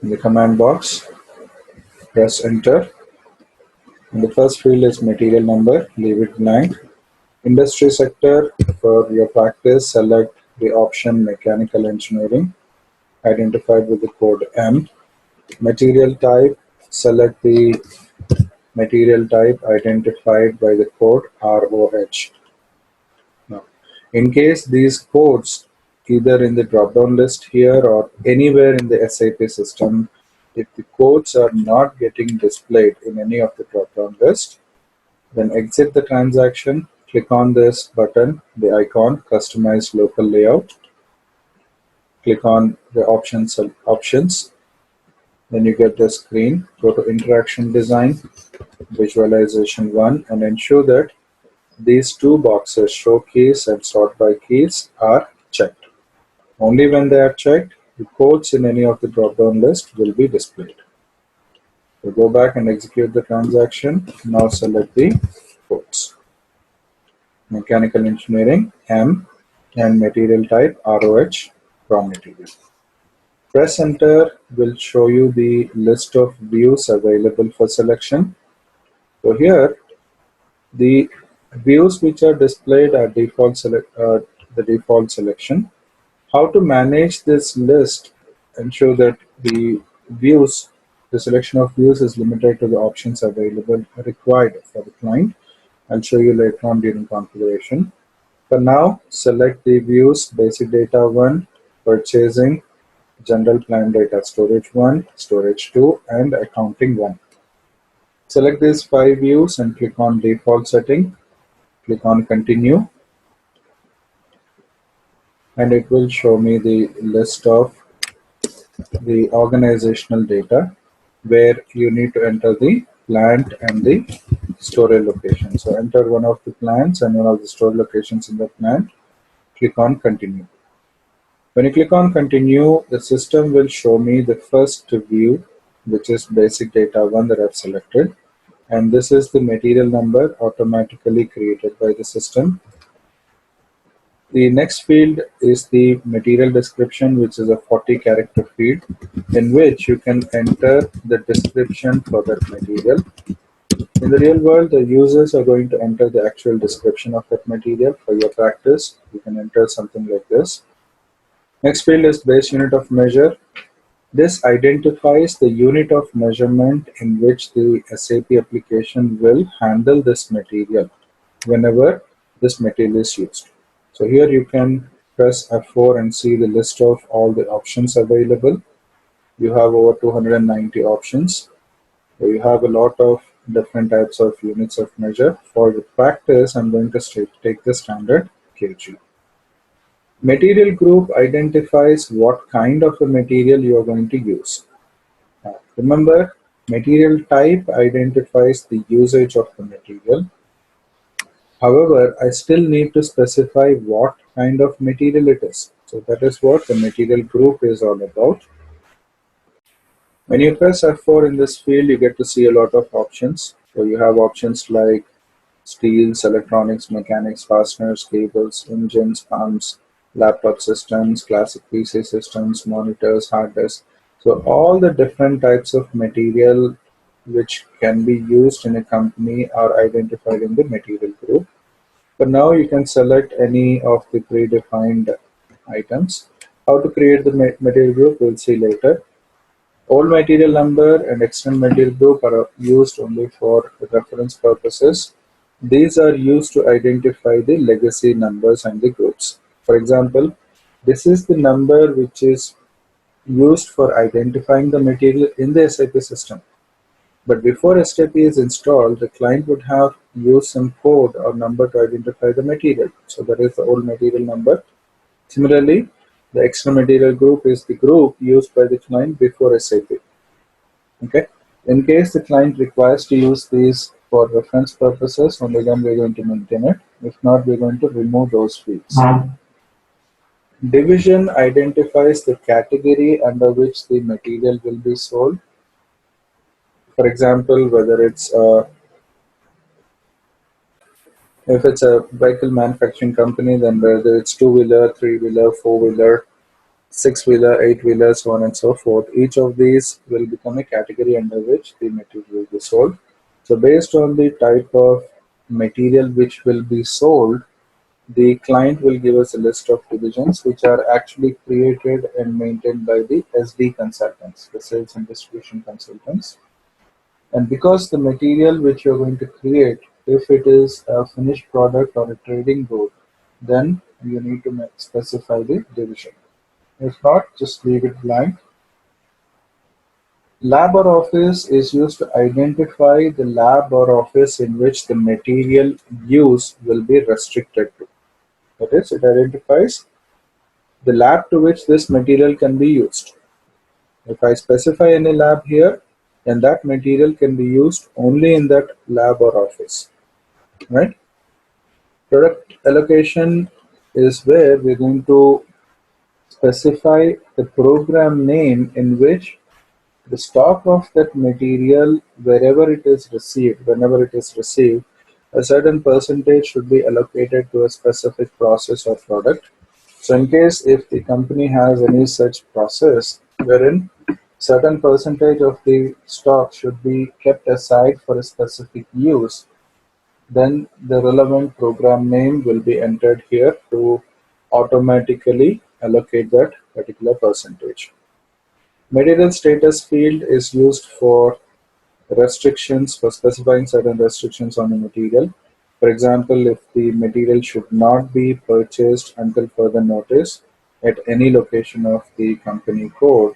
In the command box, press enter. And the first field is material number, leave it blank. Industry sector, for your practice, select the option mechanical engineering, identified with the code M. Material type, select the material type identified by the code ROH. Now, in case these codes, either in the drop-down list here or anywhere in the SAP system, if the codes are not getting displayed in any of the drop-down list, then exit the transaction, click on this button, the icon, customize local layout, click on the options, then you get the screen, go to interaction design, visualization 1, and ensure that these two boxes, show keys and sort by keys, are checked. Only when they are checked, the codes in any of the drop-down list will be displayed. So go back and execute the transaction. Now select the codes. Mechanical engineering, M, and material type, ROH, raw material. Press enter will show you the list of views available for selection. So here, the views which are displayed are the default selection. How to manage this list, ensure that the selection of views is limited to the options available required for the client. I'll show you later on during configuration. For now, select the views: basic data 1, purchasing, general plan data storage 1, storage 2, and accounting 1. Select these 5 views and click on default setting. Click on continue, and it will show me the list of the organizational data where you need to enter the plant and the storage location. So enter one of the plants and one of the storage locations in the plant. Click on continue. When you click on continue, the system will show me the first view, which is basic data 1 that I've selected. And this is the material number automatically created by the system. The next field is the material description, which is a 40-character field in which you can enter the description for that material. In the real world, the users are going to enter the actual description of that material. For your practice, you can enter something like this. Next field is base unit of measure. This identifies the unit of measurement in which the SAP application will handle this material whenever this material is used. So here you can press F4 and see the list of all the options available. You have over 290 options. So you have a lot of different types of units of measure. For the practice, I'm going to take the standard kg. Material group identifies what kind of a material you are going to use. Remember, material type identifies the usage of the material. However, I still need to specify what kind of material it is. So that is what the material group is all about. When you press F4 in this field, you get to see a lot of options. So you have options like steels, electronics, mechanics, fasteners, cables, engines, pumps, laptop systems, classic PC systems, monitors, hard disks. So all the different types of material which can be used in a company are identified in the material group. But now you can select any of the predefined items. How to create the material group, we'll see later. Old material number and extended material group are used only for reference purposes. These are used to identify the legacy numbers and the groups. For example, this is the number which is used for identifying the material in the SAP system. But before SAP is installed, the client would have used some code or number to identify the material. So that is the old material number. Similarly, the extra material group is the group used by the client before SAP. Okay. In case the client requires to use these for reference purposes, only then we're going to maintain it. If not, we're going to remove those fields. Division identifies the category under which the material will be sold. For example, whether if it's a vehicle manufacturing company, then whether it's two-wheeler, three-wheeler, four-wheeler, 6-wheeler, 8-wheeler, so on and so forth. Each of these will become a category under which the material will be sold. So based on the type of material which will be sold, the client will give us a list of divisions which are actually created and maintained by the SD consultants, the sales and distribution consultants. And because the material which you're going to create, if it is a finished product or a trading good, then you need to specify the division. If not, just leave it blank. Lab or office is used to identify the lab or office in which the material use will be restricted to. That is, it identifies the lab to which this material can be used. If I specify any lab here, then that material can be used only in that lab or office, right? Product allocation is where we're going to specify the program name in which the stock of that material, wherever it is received, whenever it is received, a certain percentage should be allocated to a specific process or product. So in case if the company has any such process wherein certain percentage of the stock should be kept aside for a specific use, then the relevant program name will be entered here to automatically allocate that particular percentage. Material status field is used for restrictions, for specifying certain restrictions on the material. For example, if the material should not be purchased until further notice at any location of the company code,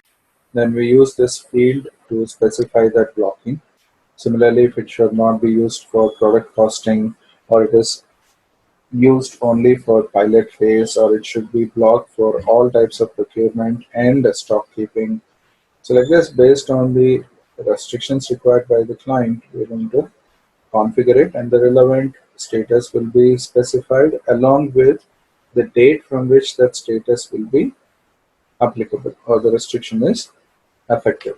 then we use this field to specify that blocking. Similarly, if it should not be used for product costing, or it is used only for pilot phase, or it should be blocked for all types of procurement and stock keeping. So like this, based on the restrictions required by the client, we're going to configure it, and the relevant status will be specified along with the date from which that status will be applicable or the restriction is effective,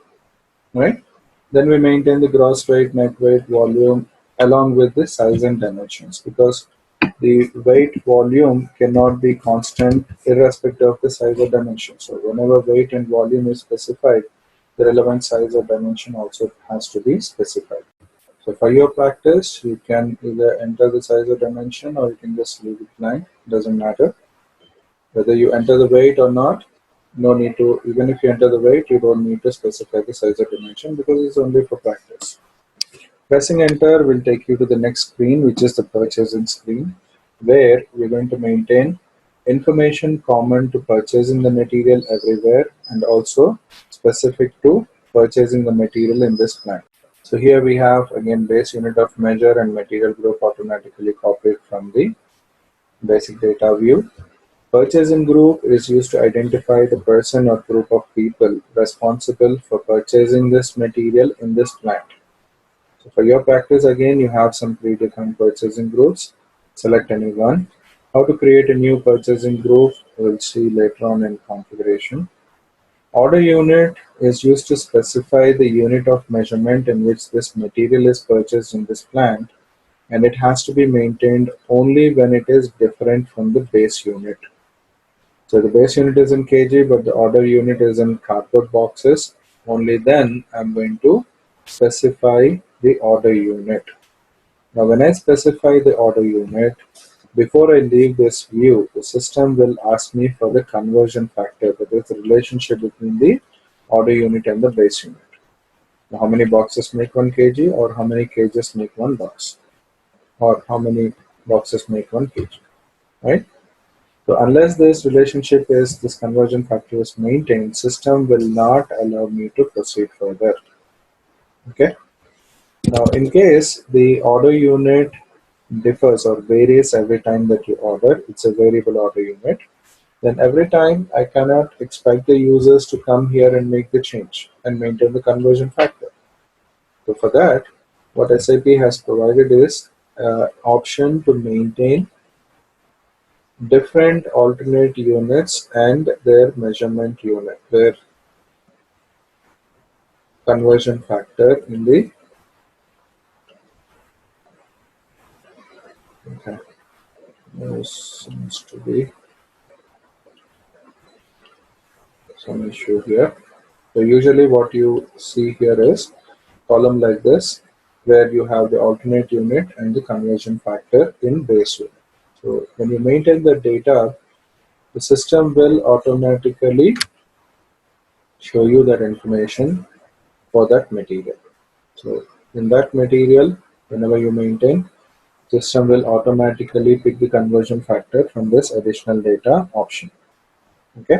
right? Then we maintain the gross weight, net weight, volume along with the size and dimensions, because the weight volume cannot be constant irrespective of the size or dimension. So whenever weight and volume is specified, the relevant size or dimension also has to be specified. So for your practice, you can either enter the size or dimension, or you can just leave it blank. Doesn't matter whether you enter the weight or not. No need to. Even if you enter the weight, you don't need to specify the size or dimension because it's only for practice. Pressing enter will take you to the next screen, which is the purchasing screen, where we're going to maintain information common to purchasing the material everywhere and also specific to purchasing the material in this plant. So here we have again base unit of measure and material group automatically copied from the basic data view. Purchasing group is used to identify the person or group of people responsible for purchasing this material in this plant. So for your practice, again, you have some predefined purchasing groups. Select any one. How to create a new purchasing group, we'll see later on in configuration. Order unit is used to specify the unit of measurement in which this material is purchased in this plant, and it has to be maintained only when it is different from the base unit. So the base unit is in kg, but the order unit is in cardboard boxes. Only then I'm going to specify the order unit. Now when I specify the order unit, before I leave this view, the system will ask me for the conversion factor, that is the relationship between the order unit and the base unit. Now, how many boxes make 1 kg, or how many kgs make 1 box, or how many boxes make 1 kg, right? So unless this relationship is, this conversion factor is maintained, system will not allow me to proceed further. Okay. Now, in case the order unit differs or varies every time that you order, it's a variable order unit, then every time I cannot expect the users to come here and make the change and maintain the conversion factor. So for that, what SAP has provided is option to maintain different alternate units and their measurement unit, their conversion factor in the, okay, this seems to be, some issue here. So usually what you see here is column like this, where you have the alternate unit and the conversion factor in base unit. So when you maintain the data, the system will automatically show you that information for that material. So in that material, whenever you maintain, system will automatically pick the conversion factor from this additional data option. Okay.